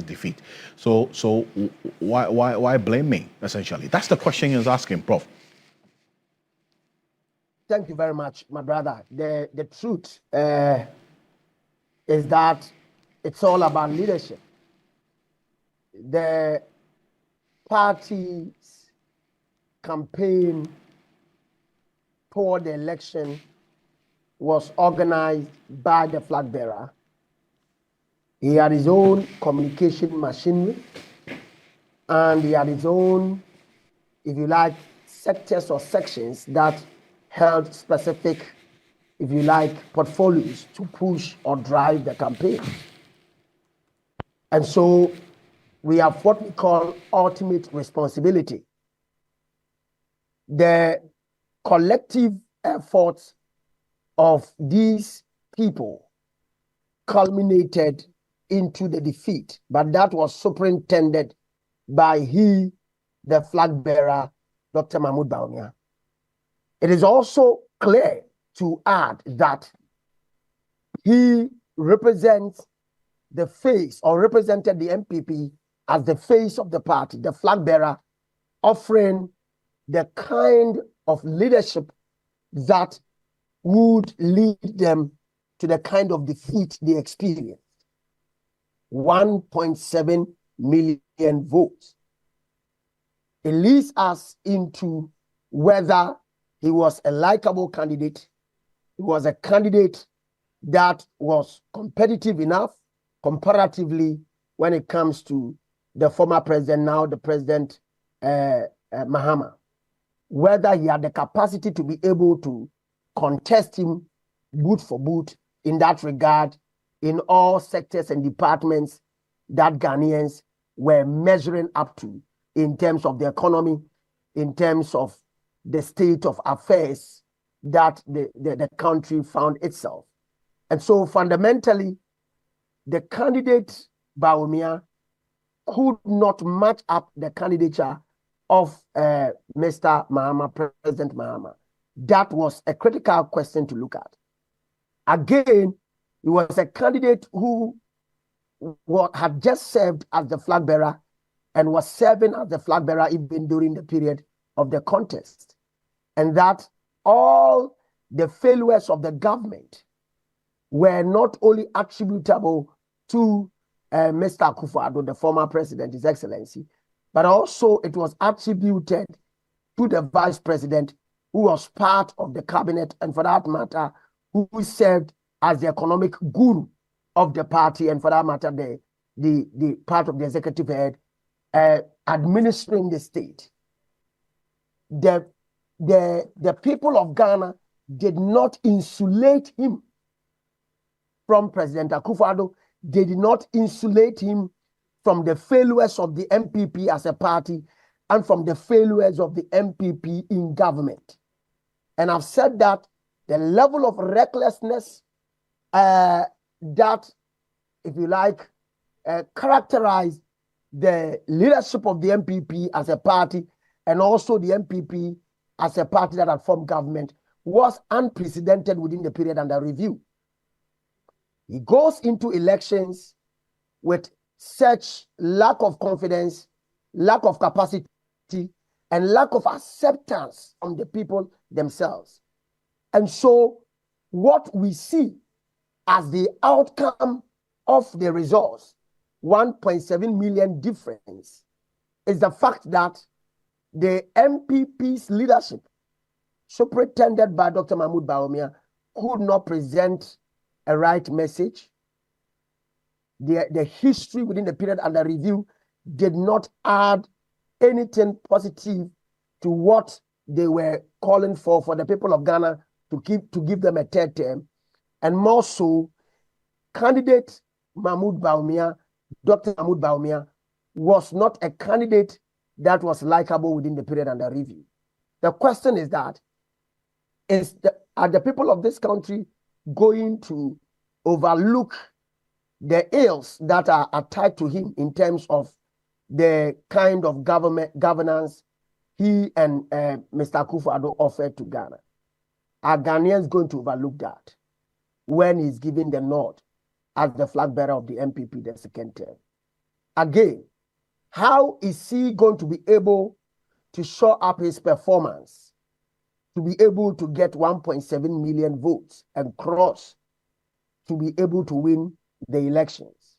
defeat. So why blame me, essentially? That's the question he's asking, Prof. Thank you very much, my brother. The truth is that it's all about leadership. The party's campaign toward the election was organized by the flag bearer. He had his own communication machinery, and he had his own, if you like, sectors or sections that held specific, if you like, portfolios to push or drive the campaign. And so we have what we call ultimate responsibility. The collective efforts of these people culminated into the defeat, but that was superintended by the flag bearer, Dr. Mahmoud Bawumia. It is also clear to add that he represents the face, or represented the MPP as the face of the party, the flag bearer, offering the kind of leadership that would lead them to the kind of defeat they experienced. 1.7 million votes. It leads us into whether he was a likable candidate. He was a candidate that was competitive enough comparatively when it comes to the former president, now the president, Mahama. Whether he had the capacity to be able to contest him boot for boot in that regard, in all sectors and departments that Ghanaians were measuring up to in terms of the economy, in terms of the state of affairs that the country found itself. And so fundamentally, the candidate Bawumia could not match up the candidature of Mr. Mahama, President Mahama. That was a critical question to look at. Again, he was a candidate who had just served as the flag bearer and was serving as the flag bearer even during the period of the contest. And that all the failures of the government were not only attributable to Mr. Akufo-Addo, the former president, His Excellency, but also it was attributed to the vice president, who was part of the cabinet, and for that matter, who served as the economic guru of the party, and for that matter, the part of the executive head administering the state. The people of Ghana did not insulate him from President Akufo-Addo. They did not insulate him from the failures of the MPP as a party and from the failures of the MPP in government. And I've said that the level of recklessness that, if you like, characterized the leadership of the MPP as a party and also the MPP as a party that had formed government was unprecedented within the period under review. He goes into elections with such lack of confidence, lack of capacity, and lack of acceptance from the people themselves. And so what we see as the outcome of the results, 1.7 million difference, is the fact that the MPP's leadership, superintended by Dr. Mahmoud Bawumia, could not present a right message. The history within the period under review did not add anything positive to what they were calling for the people of Ghana to give them a third term. And more so, candidate Mahmoud Bawumia, Dr. Mahmoud Bawumia, was not a candidate that was likable within the period under review. The question is that, are the people of this country going to overlook the ills that are tied to him in terms of the kind of governance he and Mr. Akufo-Addo offered to Ghana? Are Ghanaians going to overlook that when he's giving the nod as the flag bearer of the MPP the second term? again, how is he going to be able to show up his performance to be able to get 1.7 million votes and cross to be able to win the elections?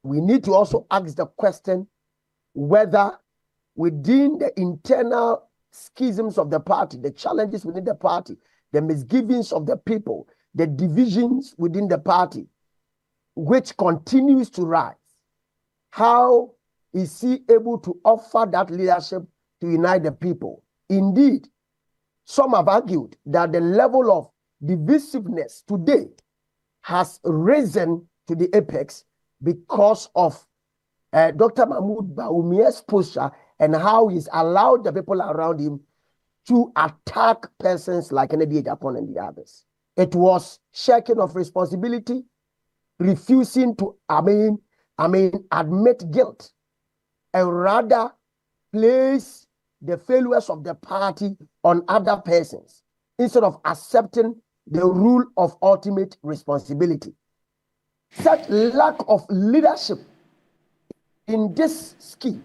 We need to also ask the question whether within the internal schisms of the party, the challenges within the party, the misgivings of the people, the divisions within the party, which continues to rise, how is he able to offer that leadership to unite the people? Indeed, some have argued that the level of divisiveness today has risen to the apex because of Dr. Mahmoud Bawumia's posture and how he's allowed the people around him to attack persons like Kennedy Ejapon and the others. It was shirking of responsibility, refusing to, admit guilt, and rather place the failures of the party on other persons instead of accepting the rule of ultimate responsibility. Such lack of leadership in this scheme,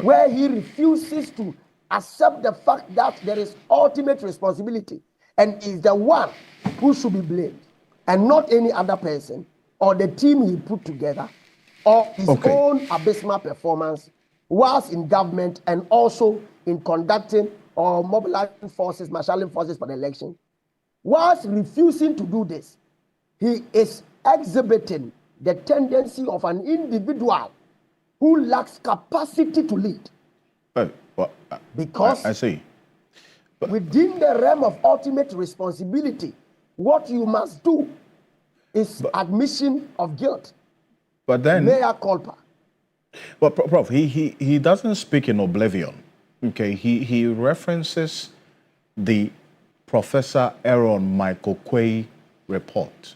where he refuses to accept the fact that there is ultimate responsibility and is the one who should be blamed and not any other person or the team he put together or his own abysmal performance whilst in government and also in conducting or mobilizing forces, marshalling forces for the election. Whilst refusing to do this, he is exhibiting the tendency of an individual who lacks capacity to lead. Because I see. Within the realm of ultimate responsibility, what you must do is admission of guilt. But then, mea culpa. But Prof, he doesn't speak in oblivion. Okay, he references the Professor Aaron Michael Quay report,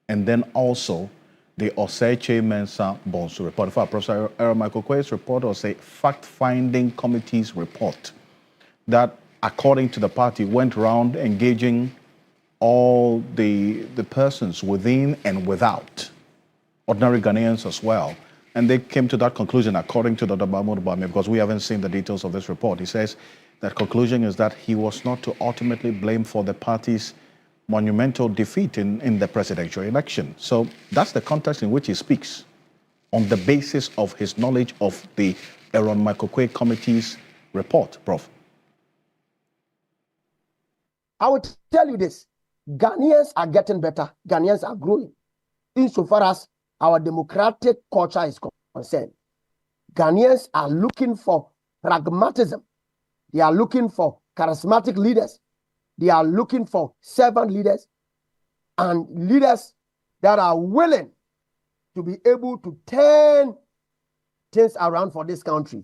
and then also the Oseche Mensah Bonsu report. In fact, Professor Aaron Michael Quay's report was a fact-finding committee's report that, according to the party, went around engaging all the persons within and without, ordinary Ghanaians as well. And they came to that conclusion, according to Dr. Mahmoud Bawumia, because we haven't seen the details of this report. He says that conclusion is that he was not to ultimately blame for the party's monumental defeat in the presidential election. So that's the context in which he speaks, on the basis of his knowledge of the Aaron Michael Quay Committee's report, Prof. I would tell you this. Ghanaians are getting better. Ghanaians are growing. Insofar as our democratic culture is concerned, Ghanaians are looking for pragmatism. They are looking for charismatic leaders. They are looking for servant leaders and leaders that are willing to be able to turn things around for this country,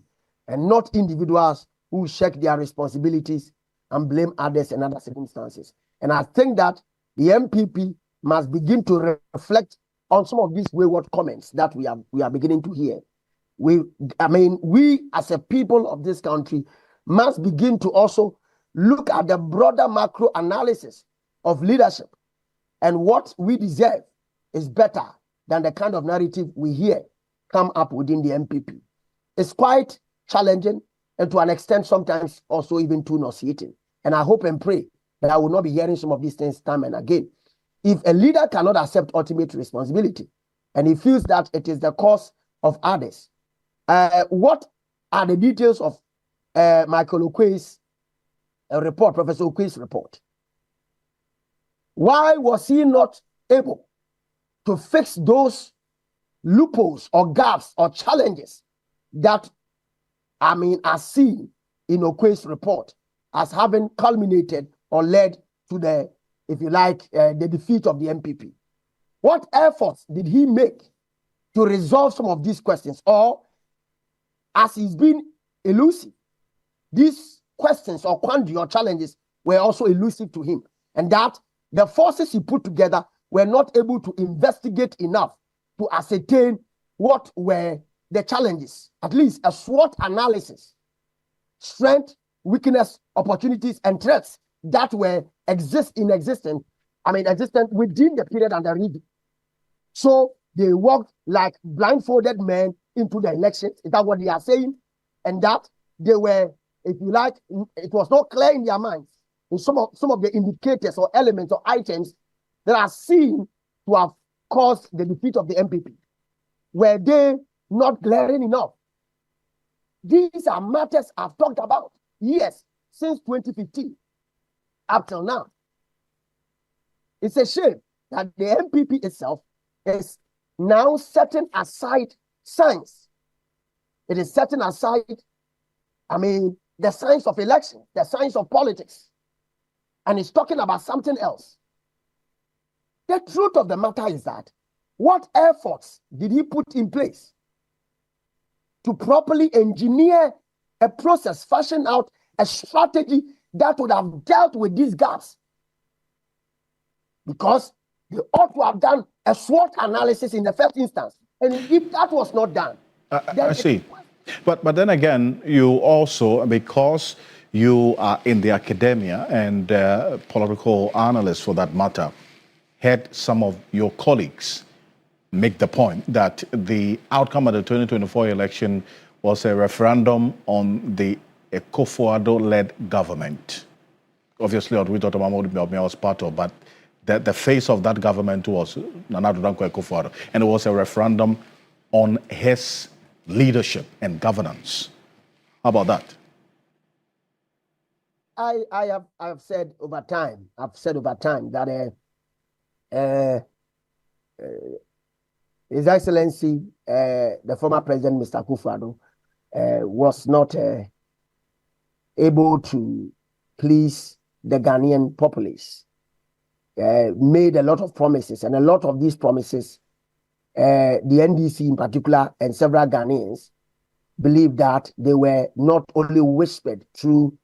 and not individuals who shirk their responsibilities and blame others and other circumstances. And I think that the MPP must begin to reflect on some of these wayward comments that we are beginning to hear. We as a people of this country must begin to also look at the broader macro analysis of leadership, and what we deserve is better than the kind of narrative we hear come up within the MPP. It's quite challenging, and to an extent sometimes also even too nauseating. And I hope and pray that I will not be hearing some of these things time and again. If a leader cannot accept ultimate responsibility and he feels that it is the cause of others, what are the details of Michael Okway's report, Professor Okway's report? Why was he not able to fix those loopholes or gaps or challenges that are seen in Okway's report as having culminated or led to the, if you like, the defeat of the MPP? What efforts did he make to resolve some of these questions? Or, as he's been elusive, these questions or quandary or challenges were also elusive to him, and that the forces he put together were not able to investigate enough to ascertain what were the challenges, at least a SWOT analysis, strength, weakness, opportunities, and threats that were existent within the period under review. So they walked like blindfolded men into the elections. Is that what they are saying? And that they were, if you like, it was not clear in their minds. In some of the indicators or elements or items that are seen to have caused the defeat of the MPP. Were they not glaring enough? These are matters I've talked about, yes, since 2015 up till now. It's a shame that the MPP itself is now setting aside science. It is setting aside, the science of election, the science of politics, and it's talking about something else. The truth of the matter is that what efforts did he put in place to properly engineer a process, fashion out a strategy that would have dealt with these gaps? Because they ought to have done a SWOT analysis in the first instance. And if that was not done, I see. But then again, you also, because you are in the academia and political analysts for that matter, had some of your colleagues make the point that the outcome of the 2024 election was a referendum on the Akufo-Addo-led government. Obviously, we thought was part of, but the face of that government was Nana Addo Dankwa Akufo-Addo, and it was a referendum on his leadership and governance. How about that? I have said over time that His Excellency, the former President, Mr. Akufo-Addo, was not able to please the Ghanaian populace. Made a lot of promises, and a lot of these promises, the NDC in particular, and several Ghanaians believe that they were not only whispered through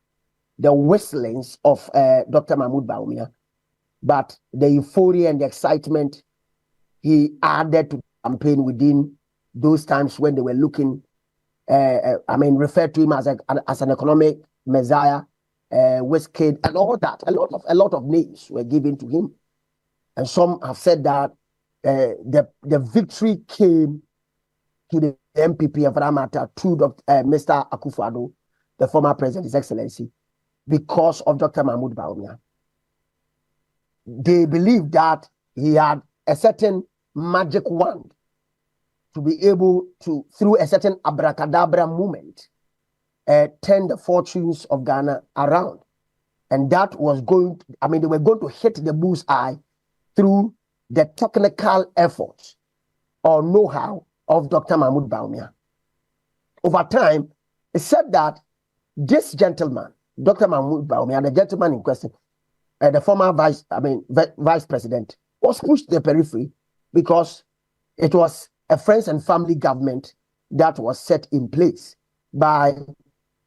the whistlings of Dr. Mahmoud Bawumia, but the euphoria and the excitement he added to the campaign within those times when they were looking, referred to him as an economic messiah, Wizkid, and all that. A lot of names were given to him, and some have said that the victory came to the MPP and for that matter to Mr. Akufo-Addo, the former president, His Excellency, because of Dr. Mahmoud Bawumia. They believed that he had a certain magic wand to be able to, through a certain abracadabra movement, turn the fortunes of Ghana around. And that was going to, they were going to hit the bull's eye through the technical efforts or know-how of Dr. Mahmoud Bawumia. Over time, it said that this gentleman, Dr. Mahmoud Bawumia, the gentleman in question, the former vice president, was pushed to the periphery because it was a friends and family government that was set in place by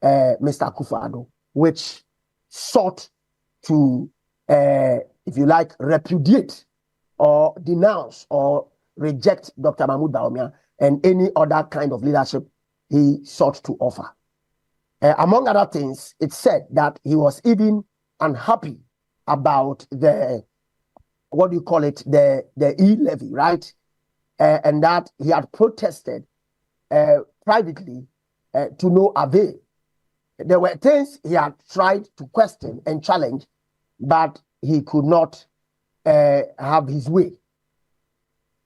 Mr. Akufo-Addo, which sought to, if you like, repudiate or denounce or reject Dr. Mahmoud Bawumia and any other kind of leadership he sought to offer. Among other things, it said that he was even unhappy about the, the e-levy, right? And that he had protested privately to no avail. There were things he had tried to question and challenge, but he could not have his way.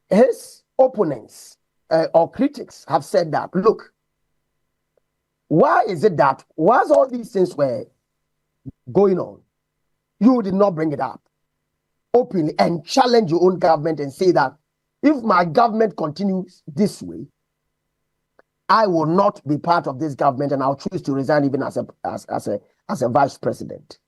His opponents or critics have said that, look, why is it that whilst all these things were going on, you did not bring it up openly and challenge your own government and say that if my government continues this way, I will not be part of this government and I'll choose to resign even as a vice president.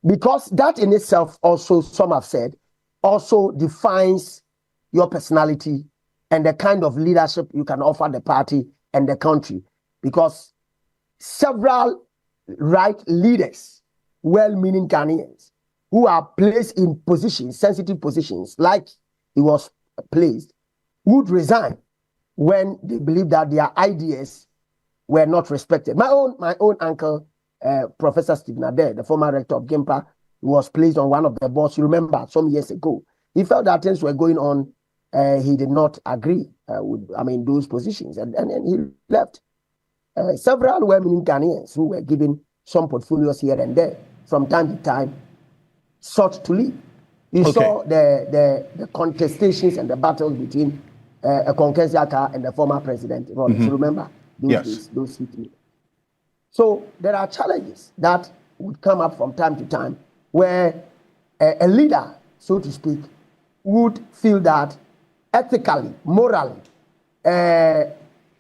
Because that in itself also, some have said, also defines your personality and the kind of leadership you can offer the party and the country. Because several right leaders, well-meaning Ghanaians, who are placed in positions, sensitive positions, like he was placed, would resign when they believe that their ideas were not respected. My own uncle, Professor Stephen Adair, the former rector of GIMPA, was placed on one of the boards, you remember, some years ago. He felt that things were going on he did not agree with, those positions, and he left. Several well-meaning Ghanaians who were given some portfolios here and there from time to time sought to leave. You saw the contestations and the battles between Ocansey and the former president. If you remember those days, those hit me. So there are challenges that would come up from time to time where a leader, so to speak, would feel that ethically, morally, the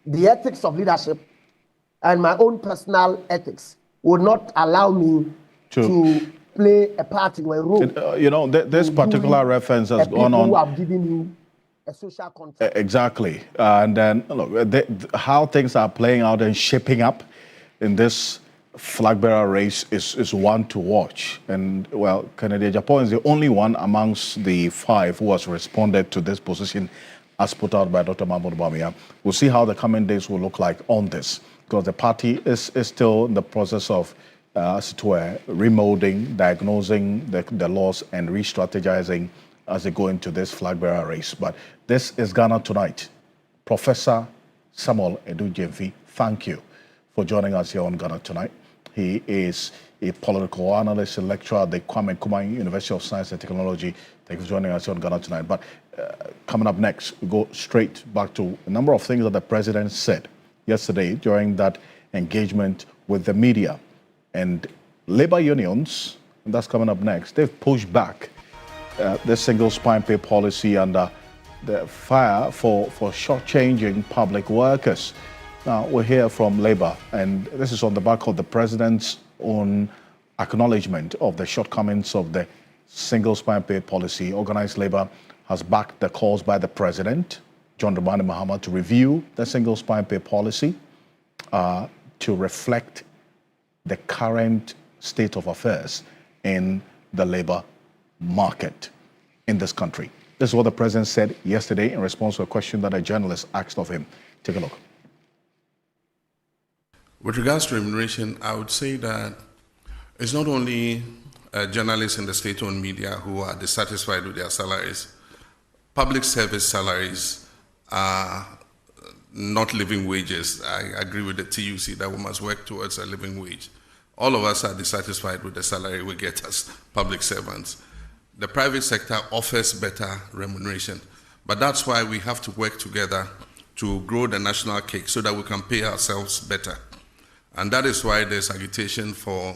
ethics of leadership and my own personal ethics would not allow me to play a part in a role. This particular reference has gone on. Who have given you a social contract. Exactly. And then, look, how things are playing out and shaping up in this flag bearer race is one to watch. And, well, Kennedy Japan is the only one amongst the 5 who has responded to this position as put out by Dr. Mahmoud Bawumia. We'll see how the coming days will look like on this, because the party is still in the process of remolding, diagnosing the laws and re-strategizing as they go into this flag bearer race. But this is Ghana Tonight. Professor Samuel Edu-Gyamfi, thank you for joining us here on Ghana Tonight. He is a political analyst and lecturer at the Kwame Nkrumah University of Science and Technology. Thank you for joining us here on Ghana Tonight. But coming up next, we go straight back to a number of things that the president said yesterday during that engagement with the media. And labor unions, and that's coming up next, they've pushed back the single spine pay policy under the fire for shortchanging public workers. Now, we'll hear from Labour, and this is on the back of the president's own acknowledgement of the shortcomings of the single spine pay policy. Organised Labour has backed the calls by the president, John Dramani Mahama, to review the single spine pay policy to reflect the current state of affairs in the labour market in this country. This is what the president said yesterday in response to a question that a journalist asked of him. Take a look. With regards to remuneration, I would say that it's not only journalists in the state-owned media who are dissatisfied with their salaries. Public service salaries are not living wages. I agree with the TUC that we must work towards a living wage. All of us are dissatisfied with the salary we get as public servants. The private sector offers better remuneration, but that's why we have to work together to grow the national cake so that we can pay ourselves better. And that is why there's agitation for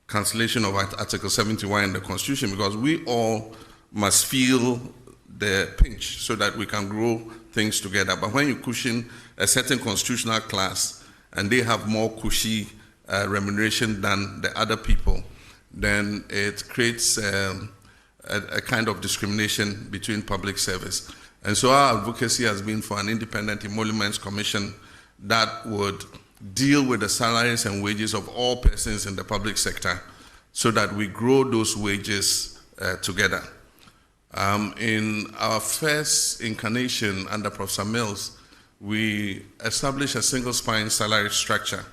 cancellation of Article 71 in the Constitution, because we all must feel the pinch so that we can grow things together. But when you cushion a certain constitutional class and they have more cushy remuneration than the other people, then it creates a kind of discrimination between public service. And so our advocacy has been for an independent emoluments commission that would deal with the salaries and wages of all persons in the public sector so that we grow those wages together. In our first incarnation under Professor Mills, we established a single spine salary structure.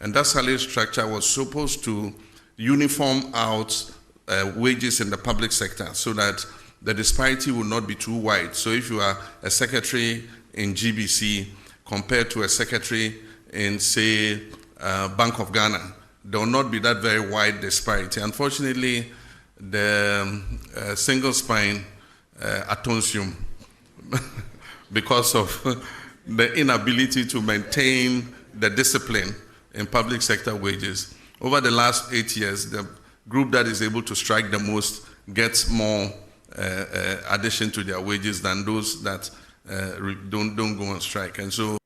And that salary structure was supposed to uniform out wages in the public sector so that the disparity will not be too wide. So if you are a secretary in GBC compared to a secretary in, say, Bank of Ghana, there will not be that very wide disparity. Unfortunately, the single spine atonsium, because of the inability to maintain the discipline in public sector wages. Over the last 8 years, the group that is able to strike the most gets more addition to their wages than those that don't go on strike. And so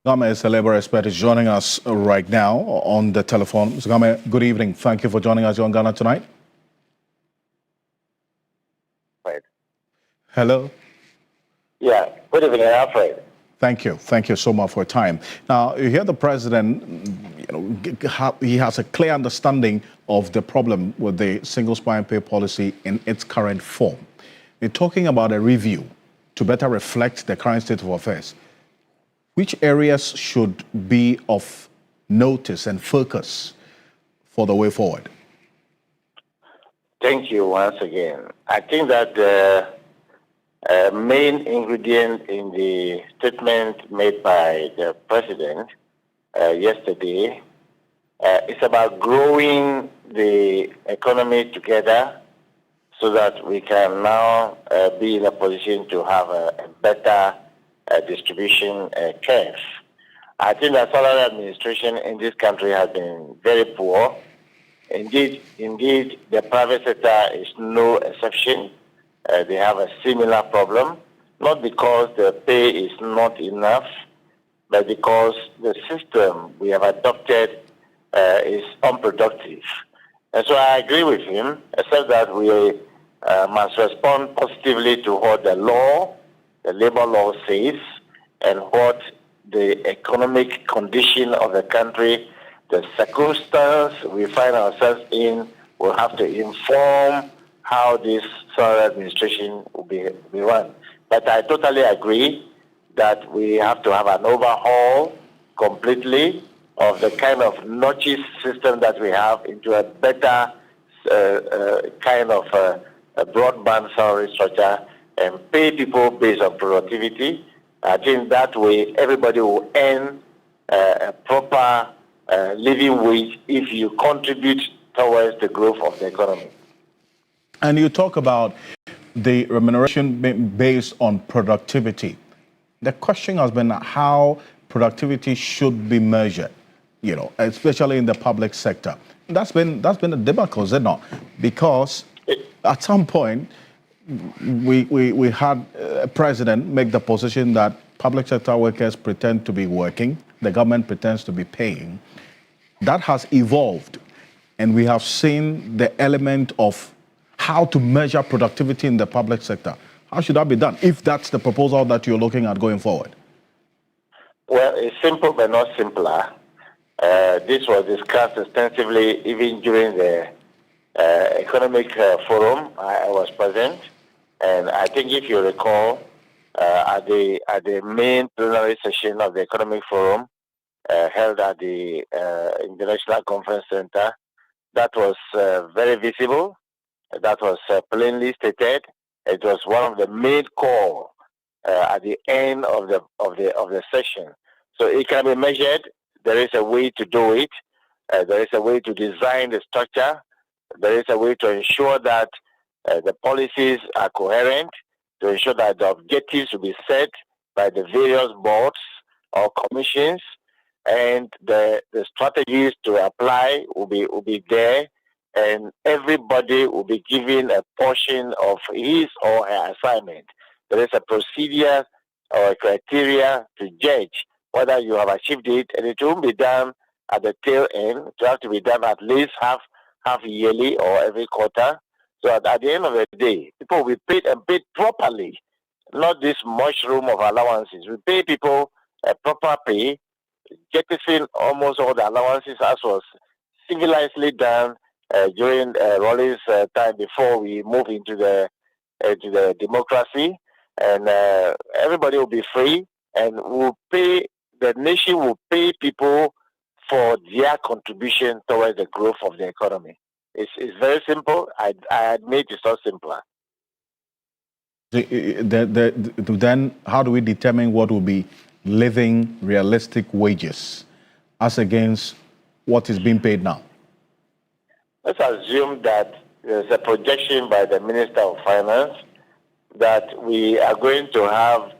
Game is a labor expert, is joining us right now on the telephone. Mr. Game, good evening. Thank you for joining us on Ghana Tonight. Right. Hello. Yeah, good evening, Alfred. Thank you. Thank you so much for your time. Now, you hear the president, he has a clear understanding of the problem with the single spine pay policy in its current form. They're talking about a review to better reflect the current state of affairs. Which areas should be of notice and focus for the way forward? Thank you once again. I think that main ingredient in the statement made by the president yesterday is about growing the economy together so that we can now be in a position to have a better distribution curve. I think the salary administration in this country has been very poor. Indeed, the private sector is no exception. They have a similar problem, not because the pay is not enough, but because the system we have adopted is unproductive. And so I agree with him, except that we must respond positively to what the labor law says, and what the economic condition of the country, the circumstance we find ourselves in, will have to inform how this salary administration will be run. But I totally agree that we have to have an overhaul completely of the kind of notches system that we have into a better kind of a broadband salary structure and pay people based on productivity. I think that way everybody will earn a proper living wage if you contribute towards the growth of the economy. And you talk about the remuneration based on productivity. The question has been how productivity should be measured, especially in the public sector. That's been a debacle, is it not? Because at some point, we had a president make the position that public sector workers pretend to be working, the government pretends to be paying. That has evolved, and we have seen the element of how to measure productivity in the public sector. How should that be done, if that's the proposal that you're looking at going forward? Well, it's simple but not simpler. This was discussed extensively even during the economic forum. I was present, and I think if you recall, at the main plenary session of the economic forum held at the International Conference Center, that was very visible. That was plainly stated. It was one of the main call at the end of the session. So it can be measured. There is a way to do it. There is a way to design the structure. There is a way to ensure that the policies are coherent, to ensure that the objectives will be set by the various boards or commissions, and the strategies to apply will be there, and everybody will be given a portion of his or her assignment. There is a procedure or a criteria to judge whether you have achieved it, and it won't be done at the tail end. It will have to be done at least half yearly or every quarter. So at the end of the day, people will be paid and paid properly, not this mushroom of allowances. We pay people a proper pay, jettisoning almost all the allowances as was civilizedly done during Rawlings' time before we move into the democracy, and everybody will be free, and the nation will pay people for their contribution towards the growth of the economy. It's very simple. I admit it's not simpler. Then how do we determine what will be living realistic wages as against what is being paid now? Let's assume that there's a projection by the Minister of Finance that we are going to have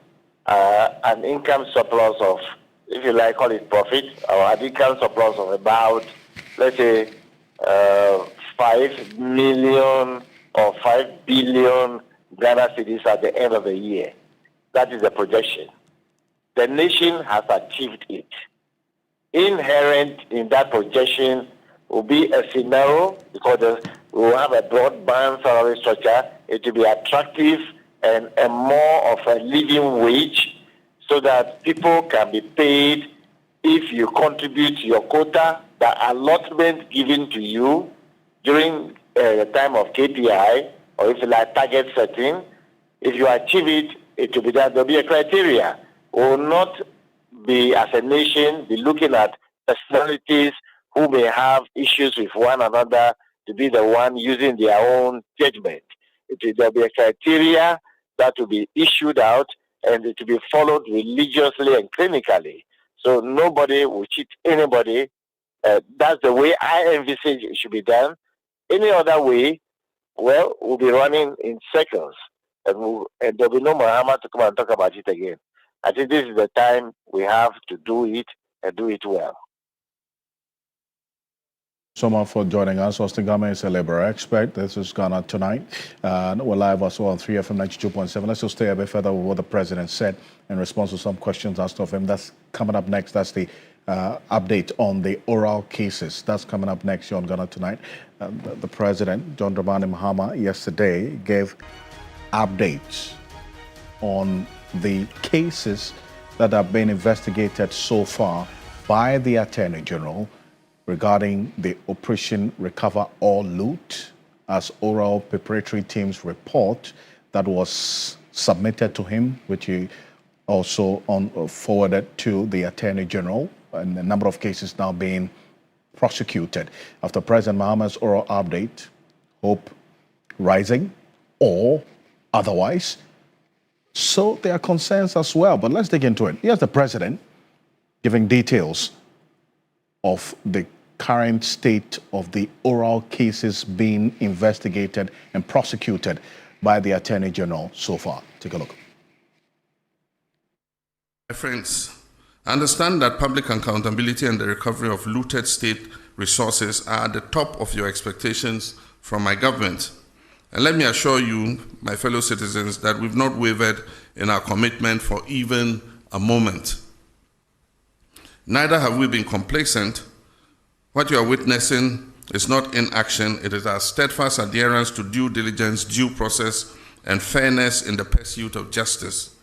an income surplus of, if you like, call it profit, or an income surplus of about, let's say, 5 million or 5 billion Ghana cedis at the end of the year. That is the projection. The nation has achieved it. Inherent in that projection will be a scenario, because we will have a broadband salary structure. It will be attractive and more of a living wage, so that people can be paid if you contribute your quota, the allotment given to you during the time of KPI, or if you like target setting. If you achieve it, it will be that there will be a criteria. We will not be, as a nation, be looking at personalities who may have issues with one another to be the one using their own judgment. There will be a criteria that will be issued out and it will be followed religiously and clinically. So nobody will cheat anybody. That's the way I envisage it should be done. Any other way, well, we'll be running in circles, and there'll be no Muhammad to come and talk about it again. I think this is the time we have to do it and do it well. So much for joining us. Austin Gama is a labor expert. This is Ghana Tonight. We're live as well on 3FM 92.7. Let's just stay a bit further with what the president said in response to some questions asked of him. That's coming up next. That's the update on the oral cases. That's coming up next here on Ghana Tonight. The president, John Dramani Mahama, yesterday gave updates on the cases that have been investigated so far by the Attorney General regarding the Operation Recover All Loot as oral preparatory team's report that was submitted to him, which he also forwarded to the Attorney General, and a number of cases now being prosecuted. After President Mahama's oral update, hope rising or otherwise. So there are concerns as well, but let's dig into it. Here's the president giving details of the current state of the oral cases being investigated and prosecuted by the Attorney General so far. Take a look. My friends, I understand that public accountability and the recovery of looted state resources are at the top of your expectations from my government. And let me assure you, my fellow citizens, that we've not wavered in our commitment for even a moment. Neither have we been complacent. What you are witnessing is not inaction, it is our steadfast adherence to due diligence, due process, and fairness in the pursuit of justice.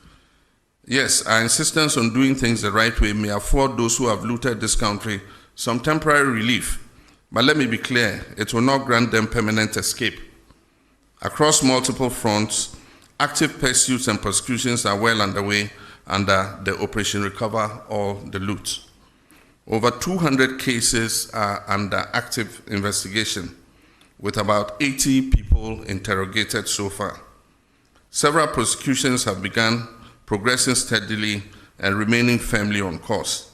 Yes, our insistence on doing things the right way may afford those who have looted this country some temporary relief, but let me be clear, it will not grant them permanent escape. Across multiple fronts, active pursuits and prosecutions are well underway under the Operation Recover All the Loot. Over 200 cases are under active investigation, with about 80 people interrogated so far. Several prosecutions have begun, progressing steadily and remaining firmly on course.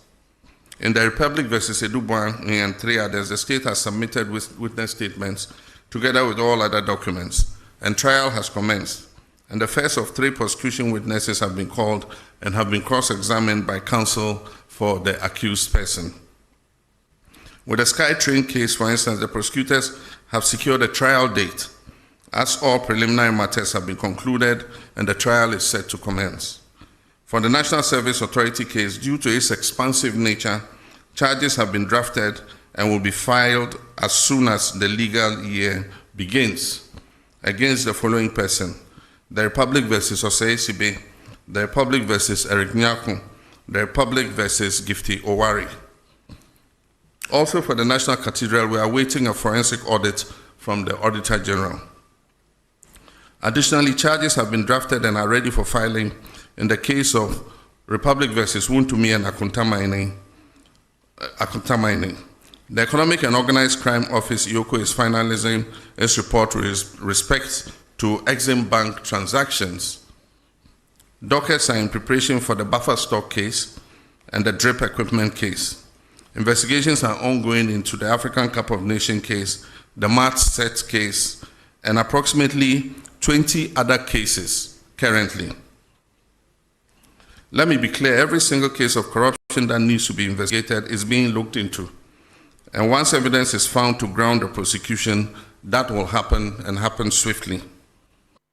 In the Republic versus Edubuan and 3 others, the state has submitted witness statements together with all other documents, and trial has commenced. And the first of 3 prosecution witnesses have been called and have been cross-examined by counsel for the accused person. With the SkyTrain case, for instance, the prosecutors have secured a trial date, as all preliminary matters have been concluded and the trial is set to commence. For the National Service Authority case, due to its expansive nature, charges have been drafted and will be filed as soon as the legal year begins against the following person: the Republic versus Osei Sibe, the Republic versus Eric Nyako, the Republic versus Gifty Owari. Also for the National Cathedral, we are awaiting a forensic audit from the Auditor General. Additionally, charges have been drafted and are ready for filing in the case of Republic versus Wuntumi and Akunta Mining. The Economic and Organized Crime Office, EOCO, is finalizing its report with respect to Exim Bank transactions. Dockets are in preparation for the buffer stock case and the drip equipment case. Investigations are ongoing into the African Cup of Nations case, the Mart Set case, and approximately 20 other cases currently. Let me be clear, every single case of corruption that needs to be investigated is being looked into. And once evidence is found to ground the prosecution, that will happen and happen swiftly.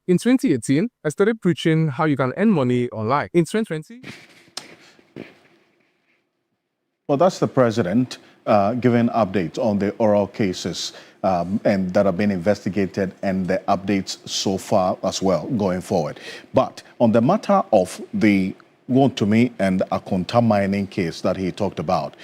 In 2018, I started preaching how you can earn money online. In 2020... Well, that's the president giving updates on the oral cases and that have been investigated and the updates so far as well going forward. But on the matter of the Wuntumi and Akunta Mining case that he talked about,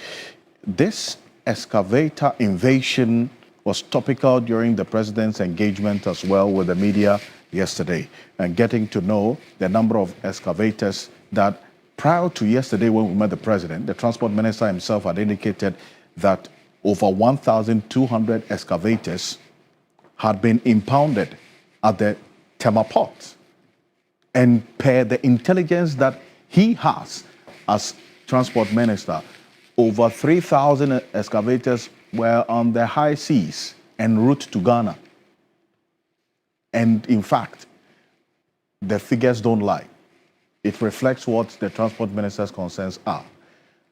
this excavator invasion was topical during the president's engagement as well with the media yesterday, and getting to know the number of excavators that prior to yesterday when we met the president, the transport minister himself had indicated that over 1,200 excavators had been impounded at the Tema port. And per the intelligence that he has as transport minister, over 3,000 excavators were on the high seas en route to Ghana. And in fact, the figures don't lie. It reflects what the transport minister's concerns are.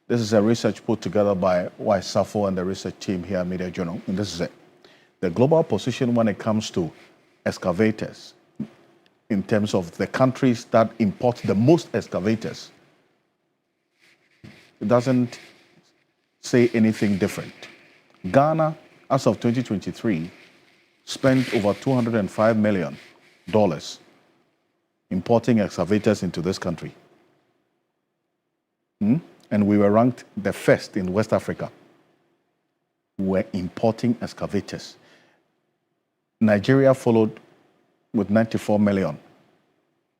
This is a research put together by Safo and the research team here at Media Journal. And this is it. The global position when it comes to excavators, in terms of the countries that import the most excavators, it doesn't say anything different. Ghana, as of 2023, spent over $205 million importing excavators into this country. And we were ranked the first in West Africa. We were importing excavators. Nigeria followed with 94 million.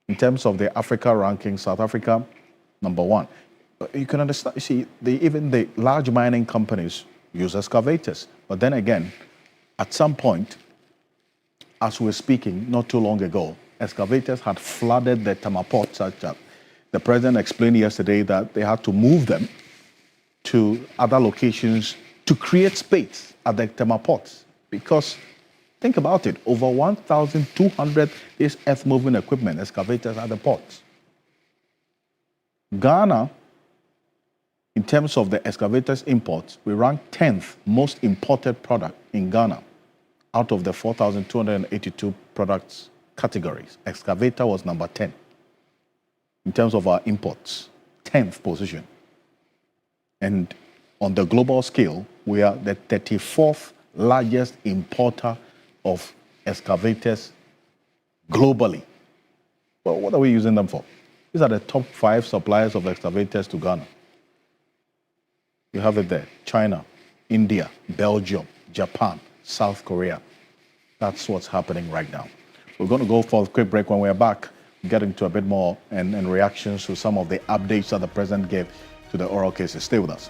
In terms of the Africa ranking, South Africa, number one. You can understand, you see, even the large mining companies use excavators. But then again, at some point, as we're speaking, not too long ago, excavators had flooded the Tema ports. The president explained yesterday that they had to move them to other locations to create space at the Tema ports. Because, think about it, over 1,200 is earth-moving equipment, excavators at the ports. Ghana, in terms of the excavators imports, we rank 10th most imported product in Ghana out of the 4,282 products categories. Excavator was number 10 in terms of our imports, 10th position. And on the global scale, we are the 34th largest importer of excavators globally. Well, what are we using them for? These are the top 5 suppliers of excavators to Ghana. You have it there. China, India, Belgium, Japan, South Korea. That's what's happening right now. We're going to go for a quick break. When we're back, get into a bit more and reactions to some of the updates that the president gave to the oral cases. Stay with us.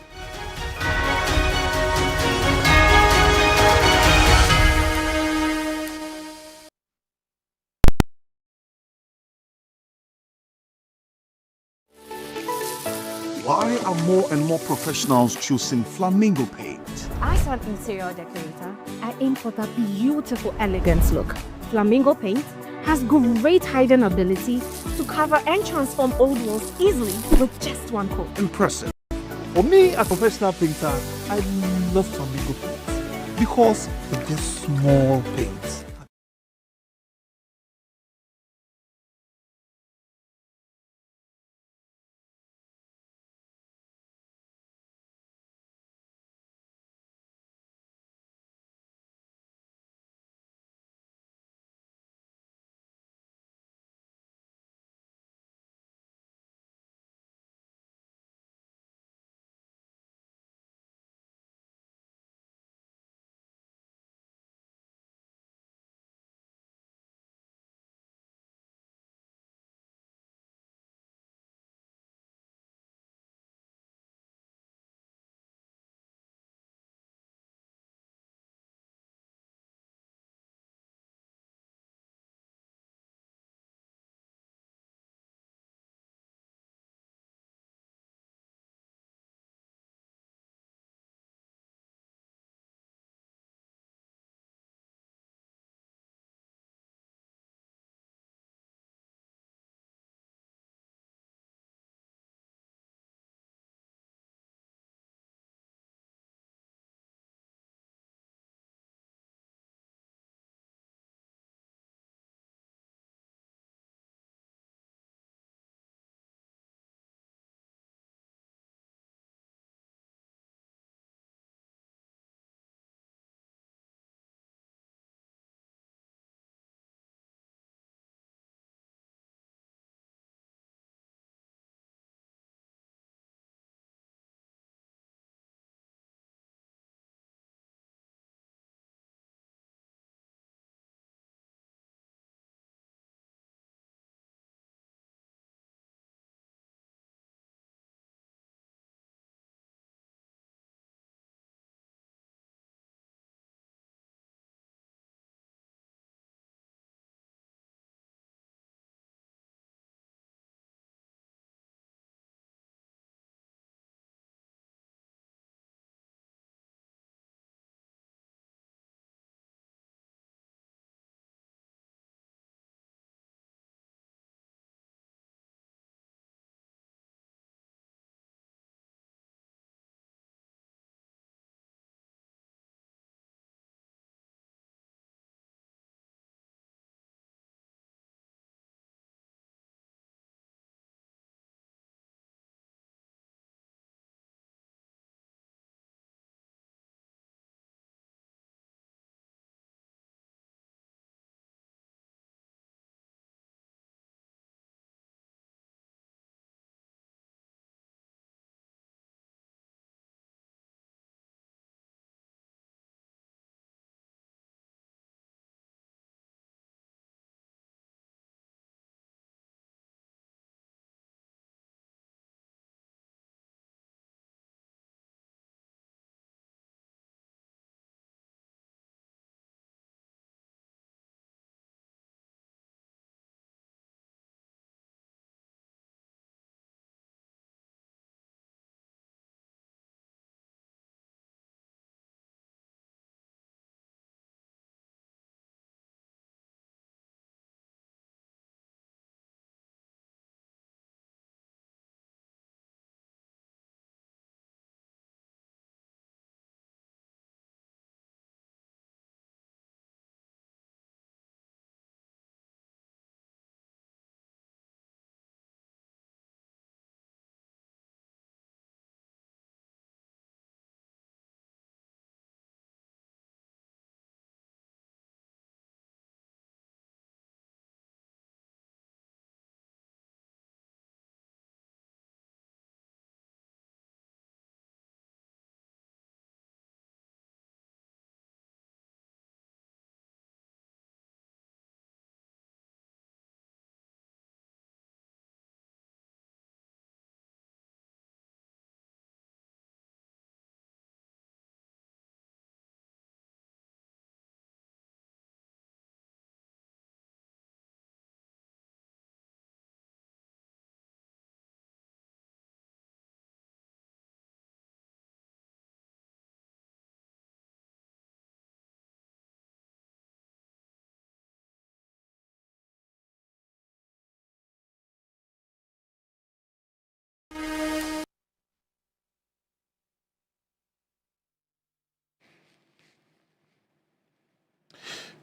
Why are more and more professionals choosing Flamingo paint? As an interior decorator, I aim for that beautiful, elegant look. Flamingo paint has great hiding ability to cover and transform old walls easily with just one coat. Impressive. For me, as a professional painter, I love Flamingo paint because of this small paint.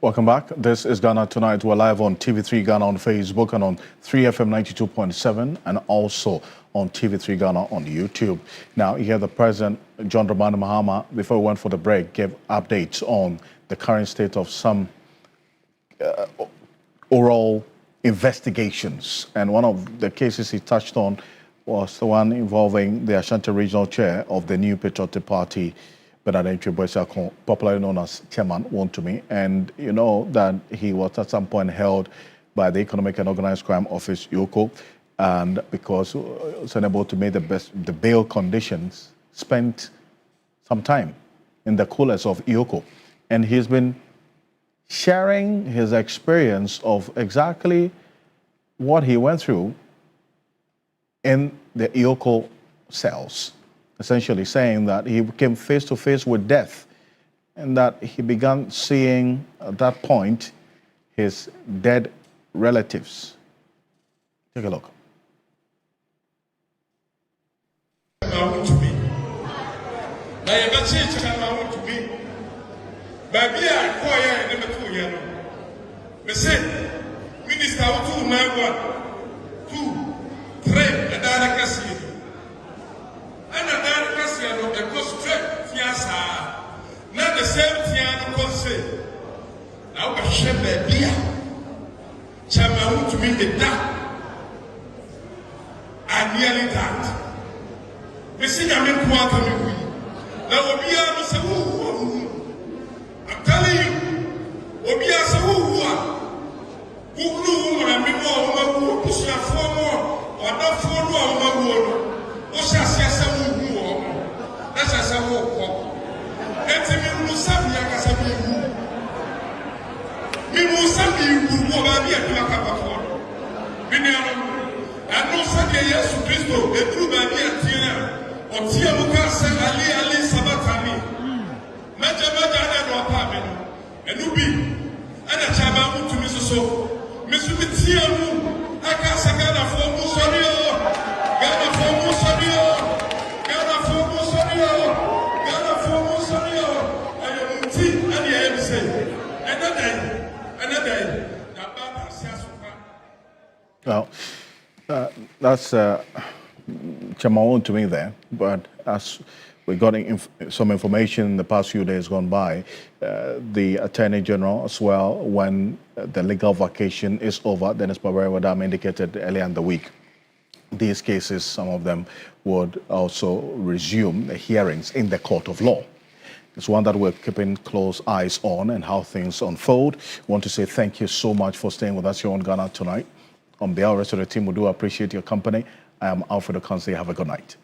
Welcome back. This is Ghana Tonight. We're live on TV3 Ghana on Facebook and on 3FM 92.7 and also on TV3 Ghana on YouTube. Now, here the President, John Dramani Mahama, before we went for the break, gave updates on the current state of some oral investigations. And one of the cases he touched on was the one involving the Ashanti Regional Chair of the New Patriotic Party, Bernard Boysiako, popularly known as Chairman Wontumi. And you know that he was at some point held by the Economic and Organized Crime Office, EOCO, and because he was unable to make the bail conditions, spent some time in the coolest of EOCO. And he's been sharing his experience of exactly what he went through in the EOCO cells, essentially saying that he came face to face with death and that he began seeing at that point his dead relatives. Take a look. Not the same thing I was shame baby. Chama to me the dark. I nearly died. We see I'm in quarter me. Now we are so I'm telling you, we are so who knew and me more push your form or not for what shall see some that's as a walk. Let me lose some young me move something who will be a Macapapon. And no Sunday, yes, to Christo, the true baby at Tina, or Tia Mukasa, Ali Sabatani, Maja no apartment, and Ubi, and a Chama to Mrs. So, Miss Tiamu, I can't say Ghana for Musorio, Ghana for Musorio, Ghana for Musorio, Ghana for Musorio, and the tea and the MC. Well, that's Chamawon to me there, but as we got some information in the past few days gone by, the Attorney General as well, when the legal vacation is over, Dennis Mabarewodam indicated earlier in the week, these cases, some of them would also resume the hearings in the court of law. It's one that we're keeping close eyes on and how things unfold. I want to say thank you so much for staying with us here on Ghana Tonight. On behalf of the rest of the team, we do appreciate your company. I am Alfred Ocansey. Have a good night.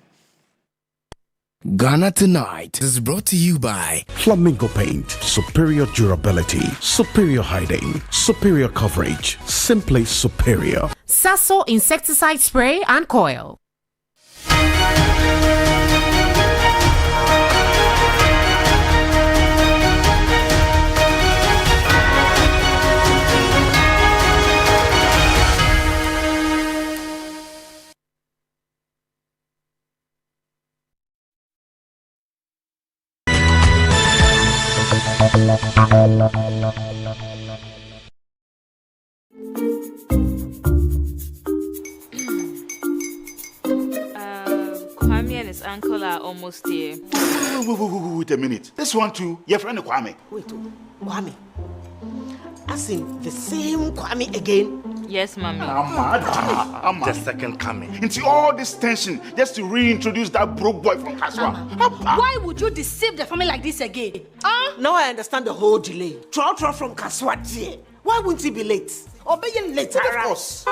Ghana Tonight is brought to you by Flamingo Paint. Superior durability, superior hiding, superior coverage, simply superior. Sasso insecticide spray and coil. Kwame and his uncle are almost here. Wait a minute. This one too, your friend Kwame. Wait, Kwame. As in the same Kwame again? Yes, Mommy. The second coming. Into all this tension just to reintroduce that broke boy from Kaswa. Why would you deceive the family like this again? Now I understand the whole delay. Troll from Kaswa. Why wouldn't he be late? Or be late? Of course.